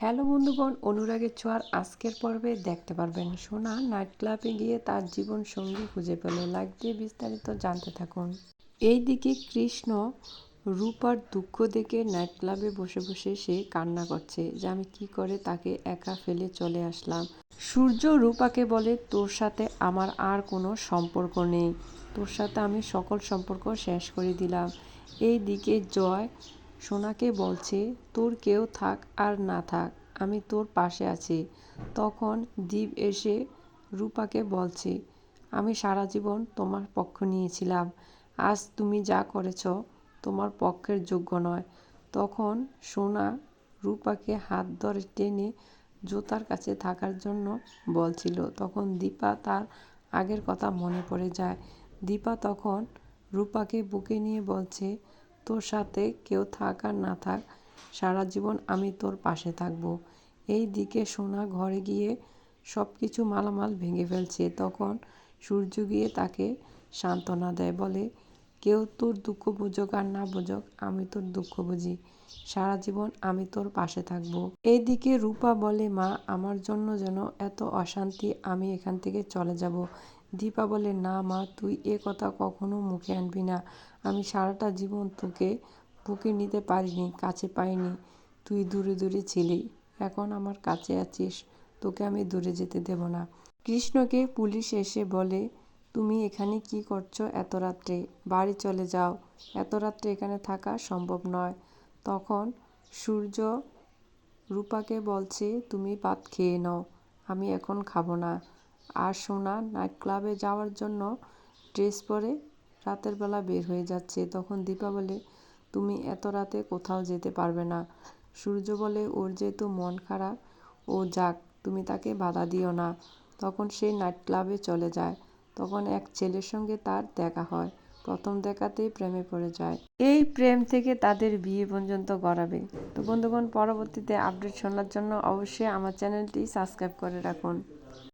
Hello বন্ধুগণ, অনুরাগের ছোঁয়ার আজকের পর্বে দেখতে পারবেন সোনা নাইট ক্লাবে গিয়ে তার জীবন সঙ্গী খুঁজে পেল। লাইক দিয়ে বিস্তারিত জানতে থাকুন। এইদিকে কৃষ্ণ রূপার দুঃখ দেখে নাইট ক্লাবে বসে বসে সে কান্না করছে যে আমি কি করে তাকে একা ফেলে চলে আসলাম। সূর্য রূপাকে বলে, তোর সাথে আমার আর কোনো সম্পর্ক নেই, তোর সাথে আমি সকল সম্পর্ক শেষ করে দিলাম। এই দিকে জয় সোনাকে বলছে, তোর কেউ থাক আর না থাক আমি তোর পাশে আছি। তখন দীপ এসে রূপাকে বলছে, আমি সারা জীবন তোমার পক্ষ নিয়েছিলাম, আজ তুমি যা করেছ তোমার পক্ষের যোগ্য নয়। তখন সোনা রূপাকে হাত ধরে টেনে জুতার কাছে থাকার জন্য বলছিল। তখন দীপা তার আগের কথা মনে পড়ে যায়। দীপা তখন রূপাকে বুকে নিয়ে বলছে, তোর সাথে কেউ থাক আর না থাক সারা জীবন আমি তোর পাশে থাকবো। এই দিকে সোনা ঘরে গিয়ে সব কিছু মালামাল ভেঙে ফেলছে। তখন সূর্য গিয়ে তাকে সান্ত্বনা দেয়, বলে, কেউ তোর দুঃখ বুঝুক আর না বুঝুক আমি তোর দুঃখ বুঝি, সারা জীবন আমি তোর পাশে থাকবো। এইদিকে রূপা বলে, মা আমার জন্য যেন এত অশান্তি, আমি এখান থেকে চলে যাব। দীপা বলে, না মা, তুই এ কথা কখনো মুখে আনবি না। আমি সারাটা জীবন তোকে বুকে নিতে পারিনি, কাছে পাইনি, তুই দূরে দূরে ছিলি, এখন আমার কাছে আছিস, তোকে আমি দূরে যেতে দেব না। কৃষ্ণকে পুলিশ এসে বলে, তুমি এখানে কি করছো এত রাত্রে, বাড়ি চলে যাও, এত রাত্রে এখানে থাকা সম্ভব নয়। তখন সূর্য রূপাকে বলছে, তুমি ভাত খেয়ে নাও, আমি এখন খাবো না। আর সোনা নাইট ক্লাবে যাওয়ার জন্য ড্রেস পরে রাতের বেলা বের হয়ে যাচ্ছে। তখন দীপা বলে, তুমি এত রাতে কোথাও যেতে পারবে না। সূর্য বলে, ওর যেহেতু মন খারাপ, ও যাক, তুমি তাকে বাধা দিও না। তখন সে নাইট ক্লাবে চলে যায়। তখন এক ছেলের সঙ্গে তার দেখা হয়, প্রথম দেখাতেই প্রেমে পড়ে যায়। এই প্রেম থেকে তাদের বিয়ে পর্যন্ত গড়াবে। তো বন্ধুগণ, পরবর্তীতে আপডেট শোনার জন্য অবশ্যই আমার চ্যানেলটি সাবস্ক্রাইব করে রাখুন।